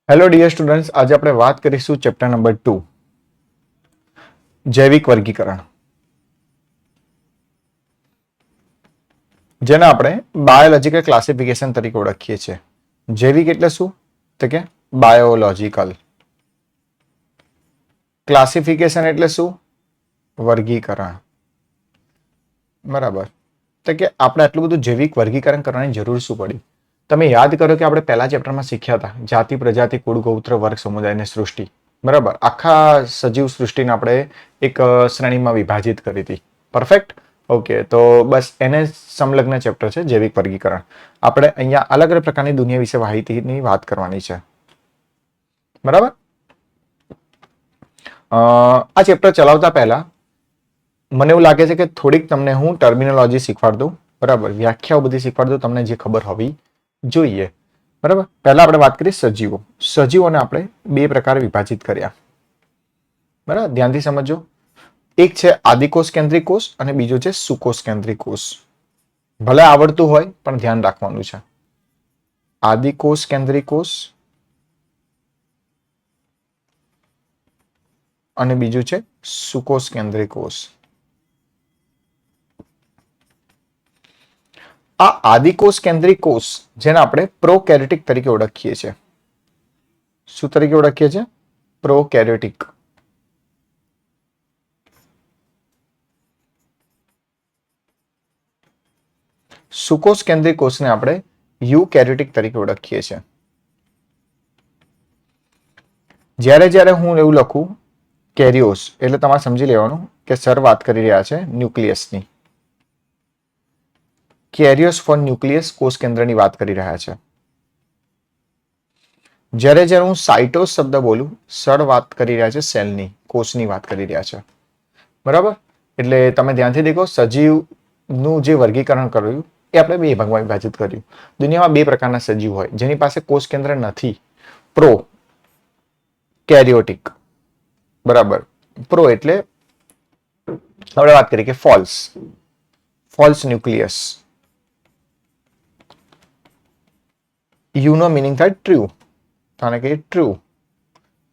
Hello dear students, આજે આપણે વાત કરીશું ચેપ્ટર નંબર 2 જૈવિક વર્ગીકરણ, જેને આપણે બાયોલોજીકલ ક્લાસિફિકેશન તરીકે ઓળખીએ છીએ. જૈવિક એટલે શું? તો કે બાયોલોજીકલ. ક્લાસિફિકેશન એટલે શું? વર્ગીકરણ. બરાબર. તો કે આપણે આટલું બધું જૈવિક વર્ગીકરણ કરવાની જરૂર શું પડી? તમે યાદ કરો કે આપણે પહેલા ચેપ્ટરમાં શીખ્યા હતા જાતિ, પ્રજાતિ, કુળ, ગોત્ર, વર્ગ, સમુદાય અને સૃષ્ટિ. બરાબર. આખા સજીવ સૃષ્ટિને આપણે એક શ્રેણીમાં વિભાજિત કરી હતી. પરફેક્ટ. ઓકે, તો બસ એને સંલગ્ન ચેપ્ટર છે જૈવિક વર્ગીકરણ. આપણે અહીંયા અલગ અલગ પ્રકારની દુનિયા વિશે માહિતીની વાત કરવાની છે. બરાબર. આ ચેપ્ટર ચલાવતા પહેલા મને એવું લાગે છે કે થોડીક તમને હું ટર્મિનોલોજી શીખવાડ દઉં. બરાબર. વ્યાખ્યાઓ બધી શીખવાડ દઉં, તમને જે ખબર હોવી જોઈએ. બરાબર. પહેલા આપણે વાત કરીએ સજીવો. સજીવોને આપણે બે પ્રકારે વિભાજિત કર્યા. બરાબર, ધ્યાનથી સમજો. એક છે આદિકોષ કેન્દ્રિક કોષ અને બીજો છે સુકોષ કેન્દ્રિક કોષ. ભલે આવડતું હોય પણ ધ્યાન રાખવાનું છે. આદિકોષ કેન્દ્રિક કોષ અને બીજું છે સુકોષ કેન્દ્રિક કોષ. આ આદિકોષ કેન્દ્રિક કોષ જેને આપણે પ્રોકેરિયોટિક તરીકે ઓળખીએ છીએ. શું તરીકે ઓળખીએ છીએ? પ્રોકેરિયોટિક. સુકોષ કેન્દ્રિક કોષને આપણે યુકેરિયોટિક તરીકે ઓળખીએ છીએ. જ્યારે જ્યારે હું એવું લખું કેરિયોસ એટલે તમારે સમજી લેવાનું કે સર વાત કરી રહ્યા છે ન્યુક્લિયસની. કેરિયોસ ફોર ન્યુક્લિયસ કોષ કેન્દ્રની વાત કરી રહ્યા છે. જ્યારે જ્યારે હું સાઇટોસ શબ્દ બોલું, સર વાત કરી રહ્યા છે સેલની, કોષની વાત કરી રહ્યા છે. બરાબર. એટલે તમે ધ્યાનથી દેખો, સજીવનું જે વર્ગીકરણ કર્યું એ આપણે બે ભાગમાં વિભાજિત કર્યું. દુનિયામાં બે પ્રકારના સજીવ હોય જેની પાસે કોષ કેન્દ્ર નથી. પ્રો કેરિયોટિક. બરાબર. પ્રો એટલે આપણે વાત કરીએ કે false nucleus. You no meaning થાય ટ્રુ, કારણ કે ટ્રુ.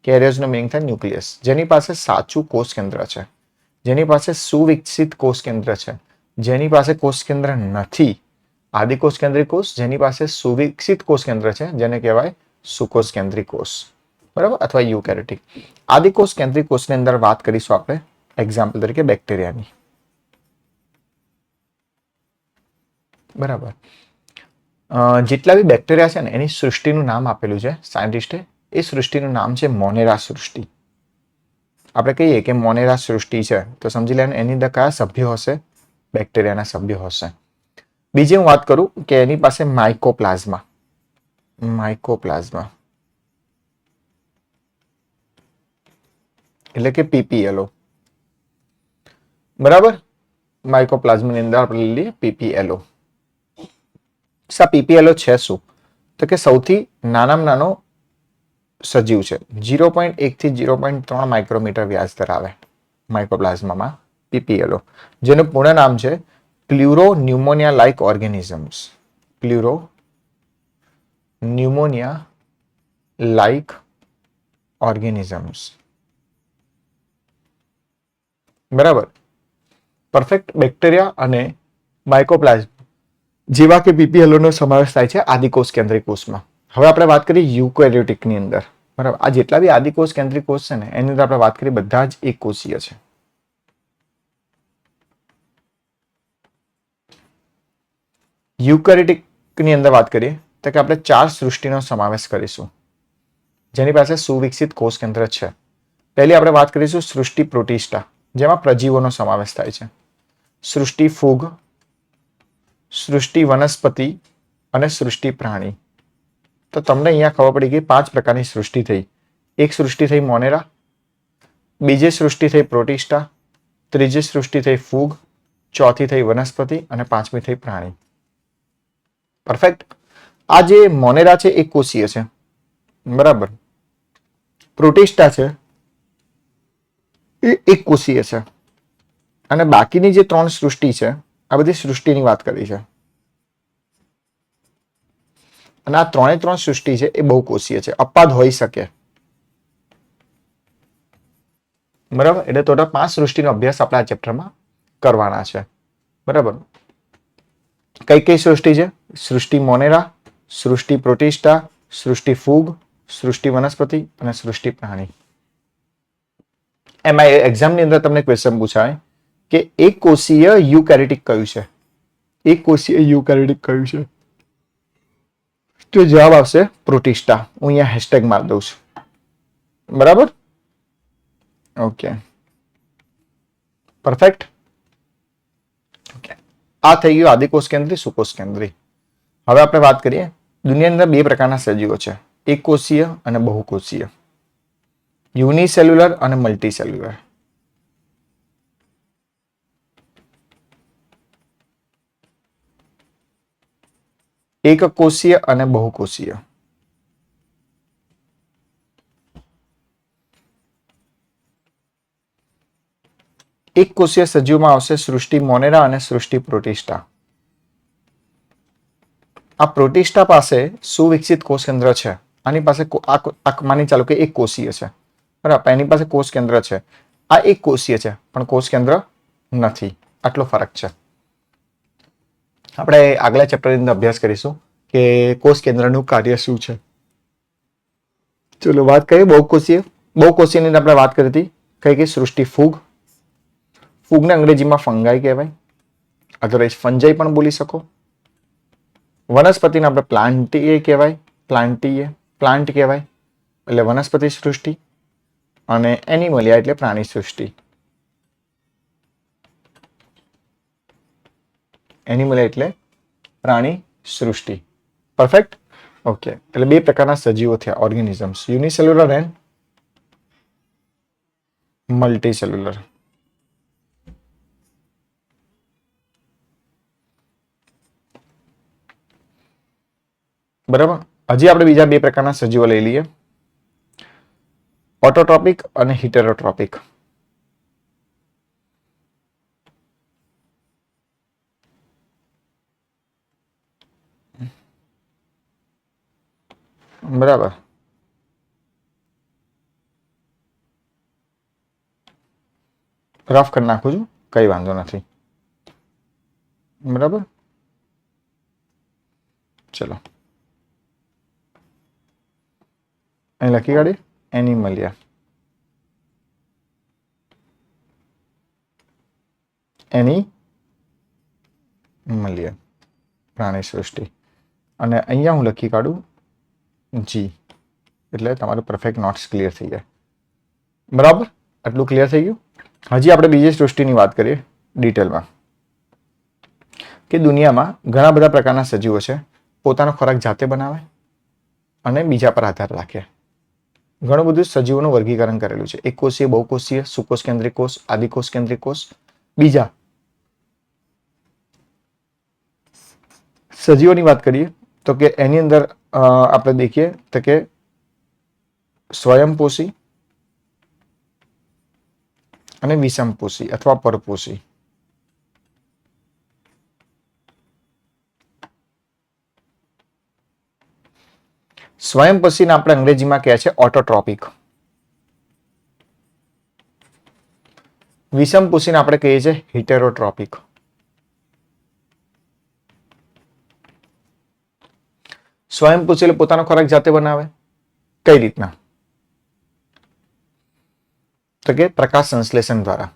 કેરિયર્સ નો મિનિંગ થાય ન્યુક્લિયસ, જેની પાસે સાચું કોષ કેન્દ્ર છે, જેની પાસે સુવિકસિત કોષ કેન્દ્ર છે. જેની પાસે કોષ કેન્દ્ર નથી, આદિકોષ કેન્દ્રિક કોષ, જેની પાસે સુવિકસિત કોષ કેન્દ્ર છે જેને કહેવાય સુકોષ કેન્દ્રિક કોષ. બરાબર, અથવા યુકેરિયોટિક. આદિકોષ કેન્દ્રિક કોષની અંદર વાત કરીશું આપણે એક્ઝામ્પલ તરીકે બેક્ટેરિયાની. બરાબર. જેટલા બી બેક્ટેરિયા છે ને એની સૃષ્ટિનું નામ આપેલું છે સાયન્ટિસ્ટે. એ સૃષ્ટિનું નામ છે મોનેરા સૃષ્ટિ. આપણે કહીએ કે મોનેરા સૃષ્ટિ છે તો સમજી લેવાનું એની અંદર કયા સભ્યો હશે? બેક્ટેરિયાના સભ્યો હશે. બીજી હું વાત કરું કે એની પાસે માઇકોપ્લાઝમા એટલે કે પીપીએલઓ. બરાબર. માઇકોપ્લાઝમાની અંદર આપણે લઈએ પીપીએલઓ. પીપીએલઓ છે શું? તો કે સૌથી નાનામાં નાનો સજીવ છે. 0.1 થી 0.3 માઇક્રોમીટર વ્યાસ ધરાવે માઇકોપ્લાઝમામાં પીપીએલઓ, જેનું પૂર્ણ નામ છે pleuro pneumonia like organisms. Pleuro pneumonia like organisms. બરાબર. પરફેક્ટ. બેક્ટેરિયા અને માઇકોપ્લાઝમ જેવા કે પીપીએલઓ નો સમાવેશ થાય છે આદિકોષ કેન્દ્રિક કોષમાં. હવે આપણે વાત કરીએ યુકેરિયોટિકની અંદર. બરાબર. આ જેટલા બી આદિકોષ કેન્દ્રિક કોષ છે ને એની અંદર આપણે વાત કરીએ બધા જ એક કોષીય છે. યુકેરિયોટિકની અંદર વાત કરીએ તો કે આપણે 4 સૃષ્ટિનો સમાવેશ કરીશું જેની પાસે સુવિકસિત કોષ કેન્દ્ર છે. પહેલી આપણે વાત કરીશું સૃષ્ટિ પ્રોટિસ્ટા, જેમાં પ્રજીવોનો સમાવેશ થાય છે. સૃષ્ટિ ફૂગ, સૃષ્ટિ વનસ્પતિ અને સૃષ્ટિ પ્રાણી. તો તમને અહીંયા ખબર પડી ગઈ 5 પ્રકારની સૃષ્ટિ થઈ. એક સૃષ્ટિ થઈ મોનેરા, બીજી સૃષ્ટિ થઈ પ્રોટિસ્ટા, ત્રીજી સૃષ્ટિ થઈ ફૂગ, ચોથી થઈ વનસ્પતિ અને પાંચમી થઈ પ્રાણી. પરફેક્ટ. આ જે મોનેરા છે એક કોષીય છે. બરાબર. પ્રોટિસ્ટા છે એ એક કોષીય છે અને બાકીની જે 3 સૃષ્ટિ છે આ બધી સૃષ્ટિની વાત કરી છે. અને આ ત્રણે ત્રણ સૃષ્ટિ છે એ બહુકોષીય છે, અપવાદ હોઈ શકે. બરાબર, એટલે ટોટલ 5 સૃષ્ટિનો અભ્યાસ આપણે આ ચેપ્ટરમાં કરવાના છે. બરાબર, કઈ કઈ સૃષ્ટિ છે? સૃષ્ટિ મોનેરા, સૃષ્ટિ પ્રોટિસ્ટા, સૃષ્ટિ ફૂગ, સૃષ્ટિ વનસ્પતિ અને સૃષ્ટિ પ્રાણી. એમાં એક્ઝામની અંદર તમને ક્વેશ્ચન પૂછાય કે એક કોષીય યુકેરિયોટિક કયું છે? એક કોષીય યુકેરિયોટિક કયું છે? તો જવાબ આવશે પ્રોટિસ્ટા. હું અહીંયા હેશટેગ મારી દઉં છું. બરાબર, ઓકે, પરફેક્ટ. ઓકે, આ થઈ ગયું આદિકોષ કેન્દ્રી, સુકોષ કેન્દ્રી. હવે આપણે વાત કરીએ, દુનિયાની અંદર 2 પ્રકારના સજીવો છે, એક કોષીય અને બહુકોષીય, યુનિસેલ્યુલર અને મલ્ટીસેલ્યુલર. એક કોષીય અને બહુકોષીય. એક કોષીય સજીવમાં આવશે સૃષ્ટિ મોનેરા અને સૃષ્ટિ પ્રોટિસ્ટા. આ પ્રોટિસ્ટા પાસે સુવિકસિત કોષ કેન્દ્ર છે. આની પાસે માની ચાલો કે એક કોષીય છે. બરાબર, એની પાસે કોષ કેન્દ્ર છે. આ એક કોષીય છે પણ કોષ કેન્દ્ર નથી. આટલો ફરક છે. આપણે આગલા ચેપ્ટરની અંદર અભ્યાસ કરીશું કે કોષ કેન્દ્રનું કાર્ય શું છે. ચલો વાત કરીએ બહુકોષીય. બહુકોષીયની અંદર આપણે વાત કરી હતી કઈ સૃષ્ટિ ફૂગ. ફૂગને અંગ્રેજીમાં ફંગાઈ કહેવાય, અધરવાઇઝ ફંજાઈ પણ બોલી શકો. વનસ્પતિને આપણે પ્લાન્ટીએ કહેવાય, પ્લાન્ટ કહેવાય એટલે વનસ્પતિ સૃષ્ટિ. અને એનિમલિયા એટલે પ્રાણી સૃષ્ટિ. એનિમલિયા એટલે પ્રાણી સૃષ્ટિ. Perfect, okay. એટલે 2 પ્રકારના સજીવો થયા, ઓર્ગેનિઝમ્સ, યુનિસેલ્યુલર એન્ડ મલ્ટીસેલ્યુલર. બરાબર, હજી આપણે બીજા 2 પ્રકારના સજીવો લઈ લઈએ, ઓટોટ્રોપિક અને હિટેરોટ્રોપિક. બરાબર, રફ કરી નાખું છું, કઈ વાંધો નથી. બરાબર, ચલો અહીં લખી કાઢીએ એનિમલિયા. એનિમલિયા પ્રાણી સૃષ્ટિ. અને અહીંયા હું લખી કાઢું જી, એટલે તમારું પરફેક્ટ નોટ્સ ક્લિયર થઈ જાય. બરાબર, આટલું ક્લિયર થઈ ગયું. હજી આપણે બીજી સૃષ્ટિની વાત કરીએ ડિટેલમાં કે દુનિયામાં ઘણા બધા પ્રકારના સજીવો છે. પોતાનો ખોરાક જાતે બનાવે અને બીજા પર આધાર રાખે. ઘણું બધું સજીવોનું વર્ગીકરણ કરેલું છે, એક કોષીય, બહુકોષીય, સુકોષ કેન્દ્રિક કોષ, આદિકોષ કેન્દ્રિક કોષ. બીજા સજીવોની વાત કરીએ તો કે એની અંદર આપણે દેખીએ તો કે સ્વયંપોષી અને વિષમપોષી અથવા પરપોષી. સ્વયંપોષીને આપણે અંગ્રેજીમાં કહે છે ઓટોટ્રોપિક. વિષમપોષીને આપણે કહીએ છીએ હિટેરોટ્રોપિક. સ્વયંપોષી એટલે પોતાનો ખોરાક જાતે બનાવે. કઈ રીતના? તો કે પ્રકાશ સંશ્લેષણ દ્વારા.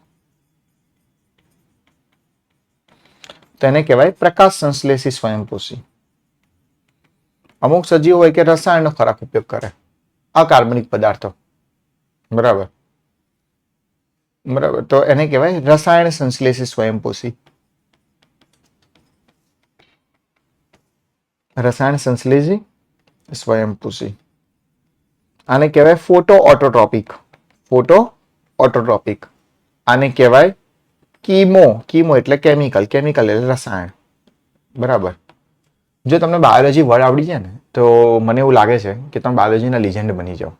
તેને કહેવાય પ્રકાશ સંશ્લેષી સ્વયંપોષી. અમુક સજીવો હોય કે રસાયણનો ખોરાક ઉપયોગ કરે, અકાર્બનિક પદાર્થો. બરાબર, તો એને કહેવાય રસાયણ સંશ્લેષી સ્વયંપોષી. રસાયણ સંશ્લેષી સ્વયંપોષી. આને કહેવાય ફોટો ઓટોટ્રોપિક. આને કહેવાય કીમો એટલે કેમિકલ એટલે રસાયણ. બરાબર, જો તમને બાયોલોજી વર્ડ આવડી જાય ને તો મને એવું લાગે છે કે તમે બાયોલોજીના લિજેન્ડ બની જાઓ.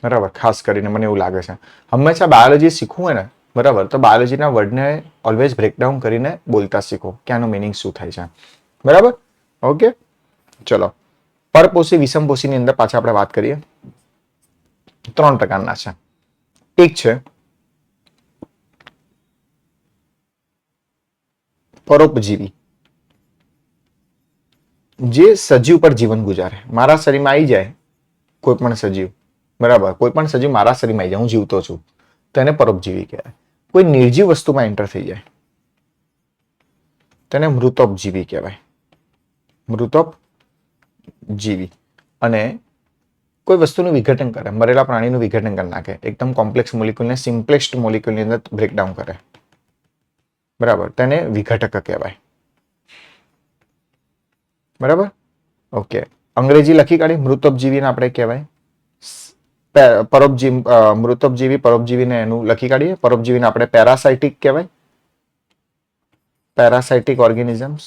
બરાબર, ખાસ કરીને મને એવું લાગે છે. હંમેશા બાયોલોજી શીખવું હોય ને, બરાબર, તો બાયોલોજીના વર્ડને ઓલવેઝ બ્રેકડાઉન કરીને બોલતા શીખો કે આનો મિનિંગ શું થાય છે. બરાબર, ઓકે, ચલો પરપોષી વિષમપોષીની અંદર પાછા આપણે વાત કરીએ 3 પ્રકારના છે. એક છે પરોપજીવી, જે સજીવ પર જીવન ગુજારે. મારા શરીરમાં આવી જાય કોઈ પણ સજીવ, બરાબર, કોઈ પણ સજીવ મારા શરીરમાં આવી જાય, હું જીવતો છું, તો એને પરોપજીવી કહેવાય. કોઈ નિર્જીવ વસ્તુમાં એન્ટર થઈ જાય તેને મૃતોપજીવી કહેવાય. મૃતોપજીવી. અને કોઈ વસ્તુનું વિઘટન કરે, મરેલા પ્રાણીનું વિઘટન કરી નાખે, એકદમ કોમ્પ્લેક્સ મોલિક્યુલને સિમ્પલેસ્ટ મોલિક્યુલની અંદર બ્રેકડાઉન કરે, બરાબર, તેને વિઘટક કહેવાય. બરાબર, ઓકે. અંગ્રેજી લખી કાઢી. મૃતોપજીવીને આપણે કહેવાય પરોપજીવી. મૃતોપજીવી પરોપજીવીને એનું લખી કાઢીએ. પરોપજીવીને આપણે પેરાસાઇટિક કહેવાય. પેરાસાઇટિક ઓર્ગેનિઝમ્સ,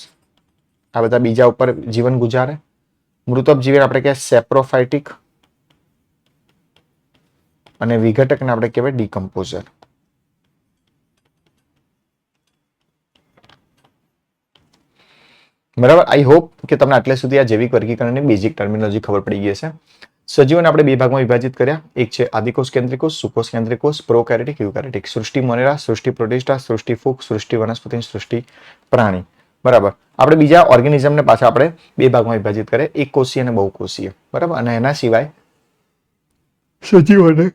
આ બધા બીજા ઉપર જીવન ગુજારે. મૃતોપજીવીને આપણે કહેવાય સેપ્રોફાઇટિક, અને વિઘટકને આપણે કહેવાય ડીકમ્પોઝર. બરાબર. આઈ હોપ કે તમને આટલે સુધી આ જૈવિક વર્ગીકરણની બેઝિક ટર્મિનોલોજી ખબર પડી ગઈ છે. સજીવોને આપણે 2 ભાગમાં વિભાજિત કર્યા. એક છે આદિકોષ કેન્દ્રિક કોષ, સુકોષ કેન્દ્રિક કોષ, પ્રોકેરિયોટિક, યુકેરિયોટિક. સૃષ્ટિ મોનેરા, સૃષ્ટિ પ્રોટિસ્ટા, સૃષ્ટિ ફૂગ, સૃષ્ટિ વનસ્પતિ, સૃષ્ટિ પ્રાણી. બરાબર. આપણે બીજા ઓર્ગેનિઝમને પાછા આપણે 2 ભાગમાં વિભાજિત કર્યા, એક કોષીય અને બહુકોષીય. બરાબર. અને એના સિવાય સજીવોને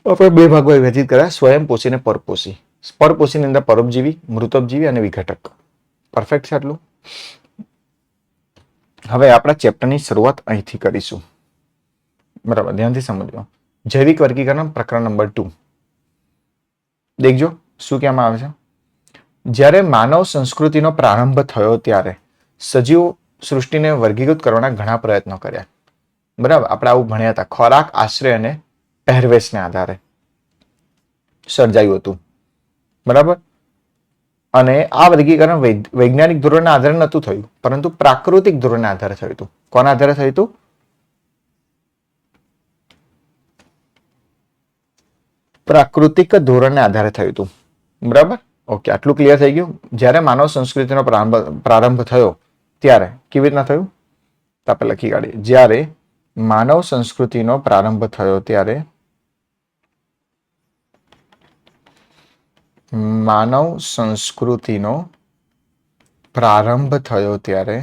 આપણે 2 ભાગમાં વિભાજિત કર્યા, સ્વયંપોષી અને પરપોષી. પરપોષીની અંદર પરોપજીવી, મૃતોપજીવી અને વિઘટક. પરફેક્ટ છે આટલું. હવે આપણા ચેપ્ટરની શરૂઆત અહીંથી કરીશું. બરાબર, ધ્યાનથી સમજો. જૈવિક વર્ગીકરણ પ્રકરણ નંબર 2. દેખજો શું કહેવામાં આવે છે. જ્યારે માનવ સંસ્કૃતિનો પ્રારંભ થયો ત્યારે સજીવો સૃષ્ટિને વર્ગીકૃત કરવાના ઘણા પ્રયત્નો કર્યા. બરાબર, આપણે આવું ભણ્યા હતા. ખોરાક, આશ્રય અને પહેરવેશને આધારે સર્જાયું હતું. બરાબર. અને આ વર્ગીકરણ વૈજ્ઞાનિક ધોરણના આધારે નહોતું થયું, પરંતુ પ્રાકૃતિક ધોરણના આધારે થયું હતું. કોના આધારે થયું હતું? પ્રાકૃતિક ધોરણને આધારે થયું હતું. બરાબર, ઓકે. આટલું ક્લિયર થઈ ગયું. જ્યારે માનવ સંસ્કૃતિનો પ્રારંભ થયો ત્યારે કેવી રીતના થયું? તો આપણે લખી કાઢીએ. જ્યારે માનવ સંસ્કૃતિનો પ્રારંભ થયો ત્યારે માનવ સંસ્કૃતિનો પ્રારંભ થયો ત્યારે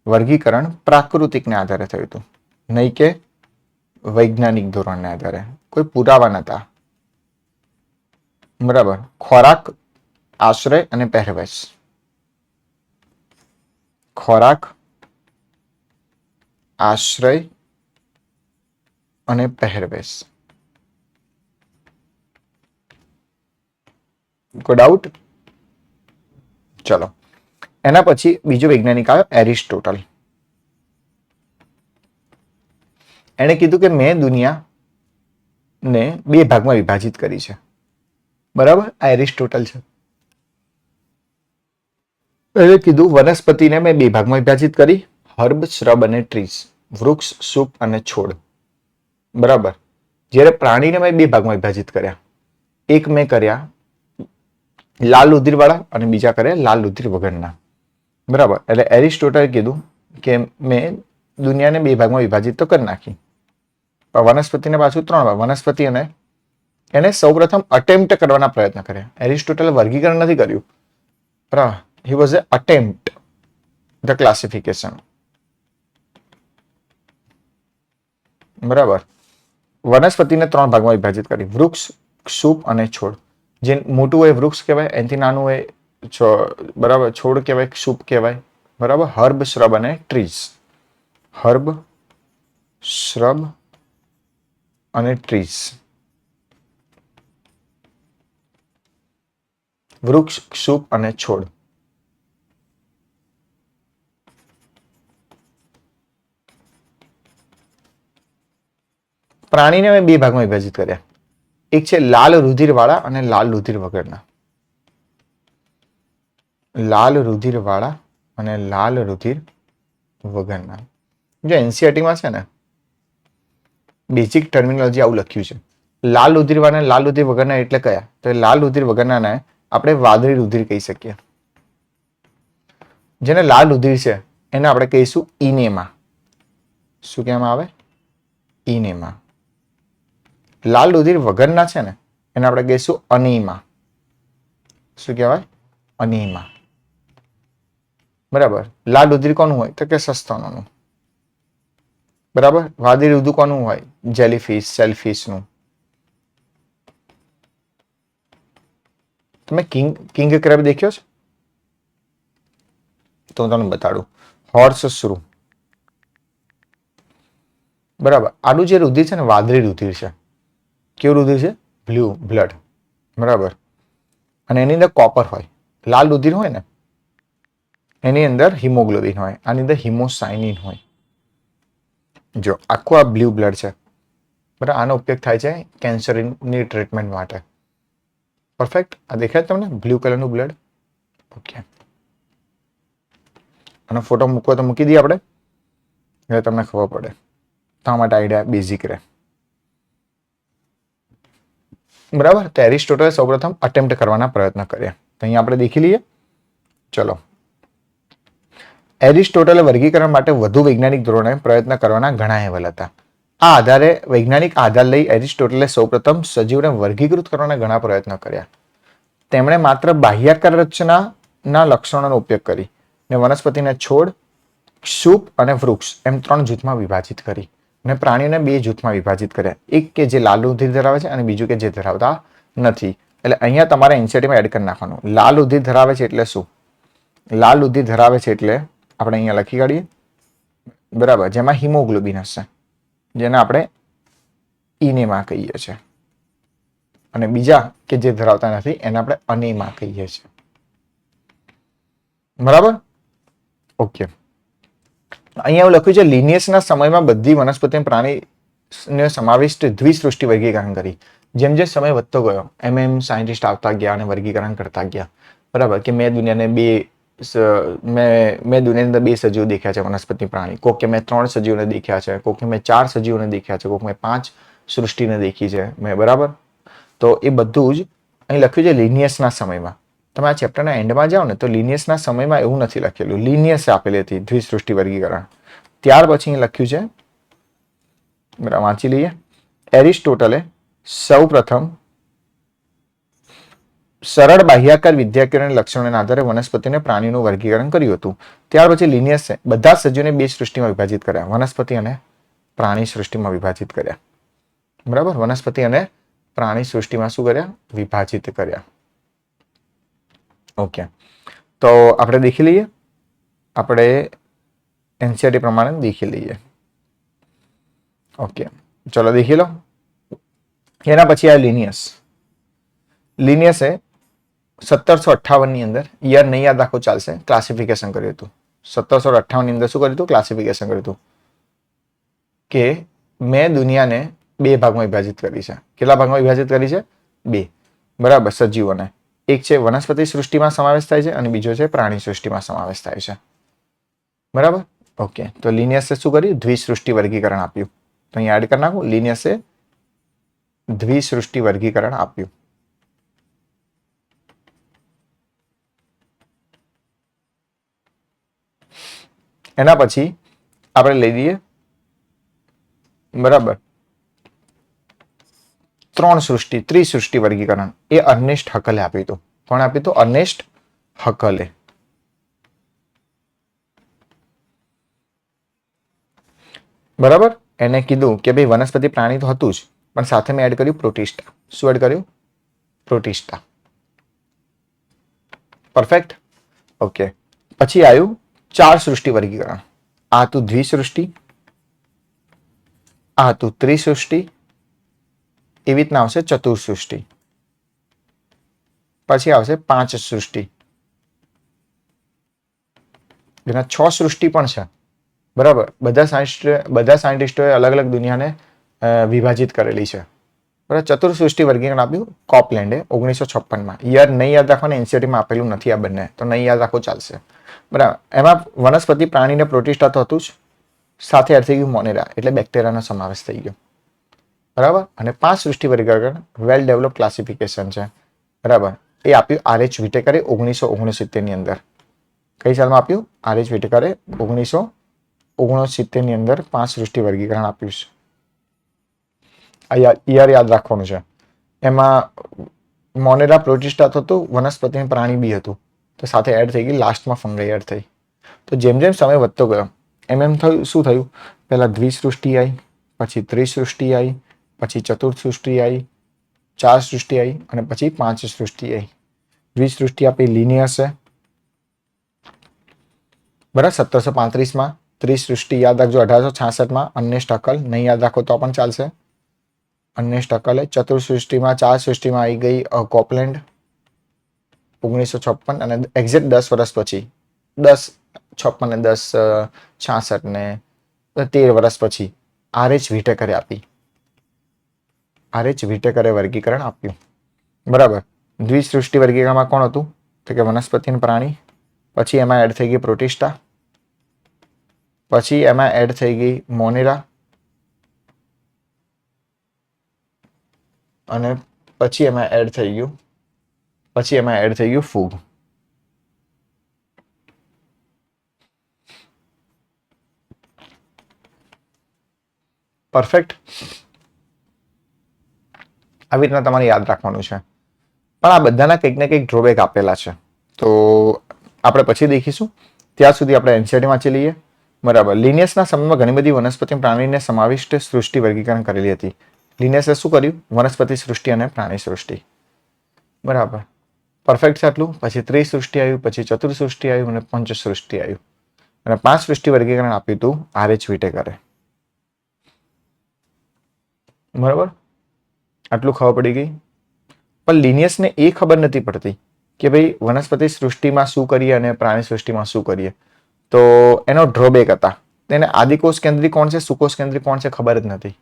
વર્ગીકરણ પ્રાકૃતિકને આધારે થયું હતું, નહીં કે વૈજ્ઞાનિક ધોરણને આધારે. કોઈ પુરાવા નહોતા. બરાબર. ખોરાક, આશ્રય અને પહેરવેશ. ખોરાક, આશ્રય અને પહેરવેશ. કોઈ ડાઉટ? ચલો, એના પછી બીજો વૈજ્ઞાનિક આવ્યો એરિસ્ટોટલ. એણે કીધું કે મેં દુનિયાને 2 ભાગમાં વિભાજિત કરી છે. બરાબર, આ એરિસ્ટોટલ છે. એણે કીધું વનસ્પતિને મેં 2 ભાગમાં વિભાજિત કરી, હર્બ, શ્રબ અને ટ્રીઝ, વૃક્ષ, સૂપ અને છોડ. બરાબર. જ્યારે પ્રાણીને મેં 2 ભાગમાં વિભાજિત કર્યા, એક મેં કર્યા લાલ રુધિર વાળા અને બીજા કર્યા લાલ રુધિર વગરના. બરાબર. એટલે એરિસ્ટોટલે કીધું કે મેં દુનિયાને 2 ભાગમાં વિભાજિત તો કરી નાખી, પણ વનસ્પતિને પાછું 3 ભાગ. વનસ્પતિ અને એને સૌપ્રથમ અટેમ્પ્ટ કરવાના પ્રયત્ન કર્યા. એરિસ્ટોટલે વર્ગીકરણ નથી કર્યું, બરાબર. He was A attempt the classification. બરાબર. વનસ્પતિને 3 ભાગમાં વિભાજિત કરી, વૃક્ષ, સૂપ અને છોડ. જે મોટું હોય વૃક્ષ કહેવાય, એનાથી નાનું હોય બરાબર છોડ કહેવાય, સૂપ કહેવાય. બરાબર. હર્બ, શ્રબ અને ટ્રીઝ. હર્બ, શ્રબ અને ટ્રીઝ. વૃક્ષ, સૂપ અને છોડ. પ્રાણીને મેં 2 ભાગમાં વિભાજિત કર્યા, એક છે લાલ રુધિર વાળા અને લાલ રુધિર વગરના. લાલ રુધિર વાળા અને લાલ રુધિર વગરના. જો એનસીઆરટીમાં છે ને બેઝિક ટર્મિનોલોજી આવું લખ્યું છે. લાલ રુધિર વાળા અને લાલ રુધિર વગરના એટલે કયા? તો લાલ રુધિર વગરનાને આપણે વાદળી રુધિર કહી શકીએ. જેને લાલ રુધિર છે એને આપણે કહીશું ઇનેમા. શું કહેવામાં આવે? ઇનેમા. લાલ રુધિર વગરના છે ને એને આપણે કહીશું અનીમા. શું કહેવાય? અનીમા. બરાબર. લાલ રુધિર કોનું હોય? તો કે સસ્તનોનું. બરાબર. વાદળી રુધિર કોનું હોય? જેલીફિશ, સેલફિશનું. તમે કિંગ ક્રેબ દેખ્યો છે? તો હું તમને બતાડું. હોર્સ શ્રુ. બરાબર. આનું જે રુધિર છે ને વાદળી રુધિર છે. કેવું રુધિર છે? Blue blood. બરાબર. અને એની અંદર કોપર હોય. લાલ રુધિર હોય ને એની અંદર હિમોગ્લોબિન હોય, આની અંદર હિમોસાઇનિન હોય. જો આખું આ બ્લુ બ્લડ છે. બરાબર. આનો ઉપયોગ થાય છે કેન્સરની ટ્રીટમેન્ટ માટે. પરફેક્ટ. આ દેખાય તમને બ્લુ કલરનું બ્લડ? ઓકે. આનો ફોટો મૂકવો તો મૂકી દઈએ આપણે, એટલે તમને ખબર પડે. તો માટે આઈડિયા બેઝિક રહે. બરાબર. તો એરિસ્ટોટલે સૌપ્રથમ અટેમ્પ્ટ કરવાના પ્રયત્ન કર્યા. તો અહીંયા આપણે દેખી લઈએ. ચલો. એરિસ્ટોટલે વર્ગીકરણ માટે વધુ વૈજ્ઞાનિક ધોરણે પ્રયત્ન કરવાના ઘણા અહેવાલ હતા. આ આધારે વૈજ્ઞાનિક આધાર લઈ એરિસ્ટોટલે સૌપ્રથમ સજીવને વર્ગીકૃત કરવાના ઘણા પ્રયત્નો કર્યા. તેમણે માત્ર બાહ્યાકાર રચનાના લક્ષણોનો ઉપયોગ કરી ને વનસ્પતિને છોડ, ક્ષુપ અને વૃક્ષ એમ 3 જૂથમાં વિભાજિત કરી અને પ્રાણીઓને 2 જૂથમાં વિભાજિત કર્યા. એક કે જે લાલ રુધિર ધરાવે છે અને બીજું કે જે ધરાવતા નથી. એટલે અહીંયા તમારે એનસીઈઆરટીમાં એડ કરી નાખવાનું. લાલ રુધિર ધરાવે છે એટલે શું? લાલ રુધિર ધરાવે છે એટલે આપણે અહીંયા લખી કાઢીએ. બરાબર. જેમાં હિમોગ્લોબિન હશે, જેને આપણે ઇનેમા કહીએ છીએ. અને બીજા કે જે ધરાવતા નથી એને આપણે અનેમા કહીએ છીએ. બરાબર. ઓકે. અહીંયા એવું લખ્યું છે લિનિયસના સમયમાં બધી વનસ્પતિ પ્રાણીને સમાવિષ્ટ દ્વિસૃષ્ટિ વર્ગીકરણ કરી. જેમ જે સમય વધતો ગયો એમ સાયન્ટિસ્ટ આવતા ગયા અને વર્ગીકરણ કરતા ગયા. બરાબર. કે મેં દુનિયાની અંદર 2 સજીવો દેખ્યા છે વનસ્પતિ પ્રાણી. કોક કે મેં 3 સજીવોને દેખ્યા છે, કોક કે મેં 4 સજીવોને દેખ્યા છે, કોક મેં 5 સૃષ્ટિને દેખી છે મેં. બરાબર. તો એ બધું જ અહીં લખ્યું છે લિનિયસના સમયમાં. તમે આ ચેપ્ટરના એન્ડમાં જાઓ ને તો લિનિયસના સમયમાં એવું નથી લખેલું. લિનિયસ આપેલી હતી દ્વિસૃષ્ટિ વર્ગીકરણ. ત્યાર પછી લખ્યું છે, બરાબર, વાંચી લઈએ. એરિસ્ટોટલે સૌપ્રથમ સરળ બાહ્યાકાર વિદ્યાકીય લક્ષણોના આધારે વનસ્પતિને પ્રાણીનું વર્ગીકરણ કર્યું હતું. ત્યાર પછી લિનિયસે બધા સજીવોને 2 સૃષ્ટિમાં વિભાજિત કર્યા, વનસ્પતિ અને પ્રાણી સૃષ્ટિમાં વિભાજિત કર્યા. બરાબર. વનસ્પતિ અને પ્રાણી સૃષ્ટિમાં શું કર્યા? વિભાજિત કર્યા. ઓકે. તો આપણે દેખી લઈએ. આપણે એનસીઈઆરટી પ્રમાણે દેખી લઈએ. ઓકે. ચલો દેખી લો. એના પછી આ લિનિયસ. લિનિયસે 1758 ની અંદર, યર નહીં યાદ રાખો ચાલશે, ક્લાસિફિકેશન કર્યું હતું. 1758 ની અંદર શું કર્યું હતું? ક્લાસિફિકેશન કર્યું હતું કે મેં દુનિયાને 2 ભાગમાં વિભાજિત કરી છે. કેટલા ભાગમાં વિભાજિત કરી છે? 2. બરાબર. સજીવોને. એક છે વનસ્પતિ સૃષ્ટિમાં સમાવેશ થાય છે અને બીજો છે પ્રાણી સૃષ્ટિમાં સમાવેશ થાય છે. બરાબર. ઓકે. તો લિનિયસે શું કર્યું? દ્વિસૃષ્ટિ વર્ગીકરણ આપ્યું. તો અહીંયા એડ કરી નાખું. લિનિયસે દ્વિસૃષ્ટિ વર્ગીકરણ આપ્યું. એના પછી આપણે લઈ લઈએ. બરાબર. 3 સૃષ્ટિ, ત્રિસૃષ્ટિ વર્ગીકરણ એ અર્નેસ્ટ હકલે આપ્યું હતું. કોણ આપ્યું હતું? અર્નેસ્ટ હકલે. બરાબર. એને કીધું કે ભાઈ વનસ્પતિ પ્રાણી તો હતું જ, પણ સાથે મેં એડ કર્યું પ્રોટિસ્ટા. શું એડ કર્યું? પ્રોટિસ્ટા. પરફેક્ટ. ઓકે. પછી આવ્યું 4 સૃષ્ટિ વર્ગીકરણ. આ હતું દ્વિસૃષ્ટિ, આ હતું ત્રિસૃષ્ટિ, એવી રીતના આવશે ચતુર્સૃષ્ટિ, પછી આવશે 5 સૃષ્ટિ. જેના 6 સૃષ્ટિ પણ છે. બરાબર. બધા સાયન્ટિસ્ટોએ અલગ અલગ દુનિયાને વિભાજિત કરેલી છે. બરાબર. ચતુર્સૃષ્ટિ વર્ગીકરણ આપ્યું કોપલેન્ડે 1956માં. યર નહીં યાદ રાખવાને એનસીઈઆરટીમાં આપેલું નથી આ બંને, તો નહીં યાદ રાખો ચાલશે. બરાબર. એમાં વનસ્પતિ પ્રાણીને પ્રોટિસ્ટા તો હતું જ, સાથે એડ થઈ ગયું મોનેરા, એટલે બેક્ટેરિયાનો સમાવેશ થઈ ગયો. બરાબર. અને 5 સૃષ્ટિ વર્ગીકરણ વેલ ડેવલપ ક્લાસિફિકેશન છે. બરાબર. એ આપ્યું આર.એચ. વિટેકરે 1969 ની અંદર. કઈ સાલમાં આપ્યું? આર.એચ. વિટેકરે 1969 1969 ની અંદર 5 સૃષ્ટિ વર્ગીકરણ આપ્યું છે. આ યાદ રાખવાનું છે. એમાં મોનેરા પ્રોટિસ્ટા થતું, વનસ્પતિ અને પ્રાણી બી હતું. તો સાથે એડ થઈ ગઈ, લાસ્ટમાં ફંગાઈ એડ થઈ. તો જેમ જેમ સમય વધતો ગયો એમ થયું શું થયું, પહેલા દ્વિસૃષ્ટિ આવી, પછી ત્રિસૃષ્ટિ આવી, પછી ચતુર્થ સૃષ્ટિ આવી, 4 સૃષ્ટિ આવી અને પછી 5 સૃષ્ટિ આવી. દ્વિસૃષ્ટિ આપણી લિનિયસ છે બરાબર 1735માં. ત્રિસૃષ્ટિ યાદ રાખજો 1866માં. અન્નેશ ટકલ નહીં યાદ રાખો તો પણ ચાલશે. અન્નેશ ટકલે. ચતુર્સૃષ્ટિમાં 4 સૃષ્ટિમાં આવી ગઈ કોપલેન્ડ 1956 અને એક્ઝેક્ટ 10 વર્ષ પછી 1056 ને 1066 ને 13 વર્ષ પછી RH વિટેકરે આપી. RH વિટેકરે વર્ગીકરણ આપ્યું બરાબર. દ્વિસૃષ્ટિ વર્ગીકરણમાં કોણ હતું તો કે વનસ્પતિ અને પ્રાણી. પછી એમાં એડ થઈ ગઈ પ્રોટિસ્ટા. પછી એમાં એડ થઈ ગઈ મોનેરા અને પછી એમાં એડ થઈ ગયું ફૂગ. પરફેક્ટ. આવી રીતના તમારે યાદ રાખવાનું છે. પણ આ બધાના કંઈક ને કંઈક ડ્રોબેક આપેલા છે, તો આપણે પછી દેખીશું. ત્યાં સુધી આપણે એનસીઈઆરટી વાંચી લઈએ બરાબર. લિનિયસના સમયમાં ઘણી બધી વનસ્પતિ પ્રાણીને સમાવિષ્ટ સૃષ્ટિ વર્ગીકરણ કરેલી હતી. લિનિયસે શું કર્યું, વનસ્પતિ સૃષ્ટિ અને પ્રાણી સૃષ્ટિ બરાબર. પરફેક્ટ છે આટલું. પછી ત્રિસૃષ્ટિ આવ્યું, પછી ચતુર્સૃષ્ટિ આવ્યું અને પંચસૃષ્ટિ આવ્યું અને 5 સૃષ્ટિ વર્ગીકરણ આપ્યું હતું RH વિટેકરે બરાબર. આટલું ખબર પડી ગઈ. પણ લિનિયસને એ ખબર નથી પડતી કે ભાઈ વનસ્પતિ સૃષ્ટિમાં શું કરીએ અને પ્રાણી સૃષ્ટિમાં શું કરીએ. તો એનો ડ્રોબેક હતા. તેને આદિકોષ કેન્દ્રી કોણ છે, સુકોષ કેન્દ્રી કોણ છે ખબર જ નથી.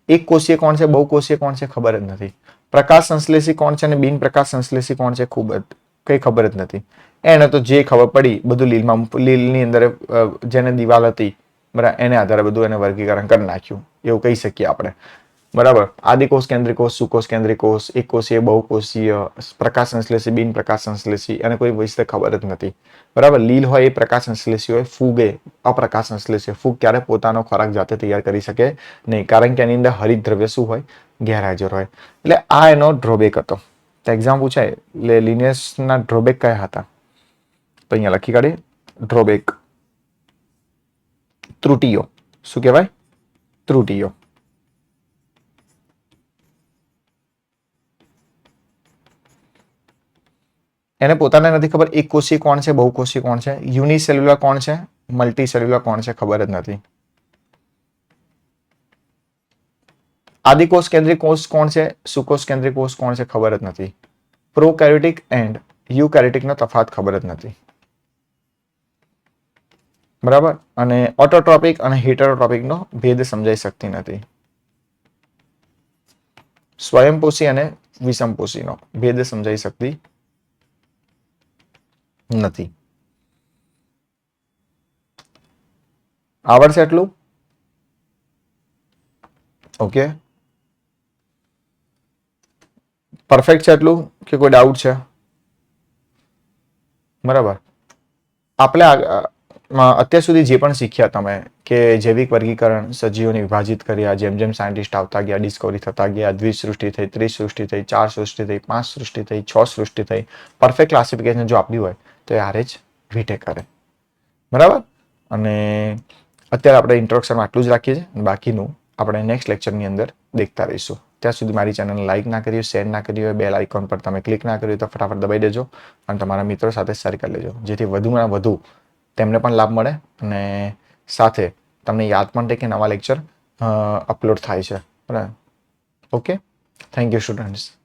એક કોષીય કોણ છે, બહુકોષીય કોણ છે ખબર જ નથી. પ્રકાશ સંશ્લેષી કોણ છે અને બિન પ્રકાશ સંશ્લેષી કોણ છે કઈ ખબર જ નથી. એને તો જે ખબર પડી બધું લીલની અંદર જેને દિવાલ હતી બરાબર એને આધારે બધું એને વર્ગીકરણ કરી નાખ્યું એવું કહી શકીએ આપણે બરાબર. આદિકોષ કેન્દ્રી કોષ, સુકોષ કેન્દ્રી કોષ, એક કોષીય, બહુકોષીય, પ્રકાશ સંશ્લેષી, બિન પ્રકાશ સંશ્લેષી એને કોઈ વિશે ખબર જ નથી બરાબર. લીલ હોય એ પ્રકાશ સંશ્લેષી હોય, ફૂગ એ અપ્રકાશ સંશ્લેષી. ફૂગ ક્યારે પોતાનો ખોરાક જાતે તૈયાર કરી શકે નહીં, કારણ કે એની અંદર હરિત દ્રવ્ય શું હોય, ગેરહાજર હોય. એટલે આ એનો ડ્રોબેક હતો. તો એક્ઝામ પૂછાય એટલે લિનિયસના ડ્રોબેક કયા હતા તો અહીંયા લખી કાઢીએ. ડ્રોબેક ત્રુટીઓ. શું કહેવાય, ત્રુટીઓ. એને પોતાને નથી ખબર એક કોષીય કોણ છે, બહુકોષીય કોણ છે, યુનિસેલ્યુલર કોણ છે, મલ્ટીસેલ્યુલર કોણ છે ખબર જ નથી. આદિકોષ કેન્દ્રિક કોષ કોણ છે, સુકોષ કેન્દ્રિક કોષ કોણ છે ખબર જ નથી. પ્રોકેરિયોટિક એન્ડ યુકેરિયોટિક નો તફાવત ખબર જ નથી બરાબર. અને ઓટોટ્રોપિક અને હેટરોટ્રોપિક નો ભેદ સમજાઈ શકતી નથી. સ્વયંપોષી અને વિષમપોષી નો ભેદ સમજાઈ શકતી નથી. આવડશે એટલું? ઓકે, પરફેક્ટ છે એટલું કે કોઈ ડાઉટ છે? બરાબર. આપણે અત્યાર સુધી જે પણ શીખ્યા તમે કે જૈવિક વર્ગીકરણ, સજીવોને વિભાજિત કર્યા, જેમ જેમ સાયન્ટિસ્ટ આવતા ગયા, ડિસ્કવરી થતા ગયા, દ્વિસૃષ્ટિ થઈ, ત્રિસૃષ્ટિ થઈ, 4 સૃષ્ટિ થઈ, 5 સૃષ્ટિ થઈ, 6 સૃષ્ટિ થઈ, પરફેક્ટ ક્લાસિફિકેશન જો આપ્યું હોય તો એ RH વિટેકરે બરાબર. અને અત્યારે આપણે ઇન્ટ્રોડક્શનમાં આટલું જ રાખીએ છીએ. બાકીનું આપણે નેક્સ્ટ લેક્ચરની અંદર દેખતા રહીશું. ત્યાં સુધી મારી ચેનલને લાઇક ના કરી હોય, શેર ના કરી હોય, બેલ આઇકોન પર તમે ક્લિક ના કર્યું તો ફટાફટ દબાઈ દેજો અને તમારા મિત્રો સાથે શેર કરી લેજો, જેથી વધુમાં વધુ તેમને પણ લાભ મળે અને સાથે તમને યાદ પણ રહે કે નવા લેક્ચર અપલોડ થાય છે બરાબર. Okay, thank you students.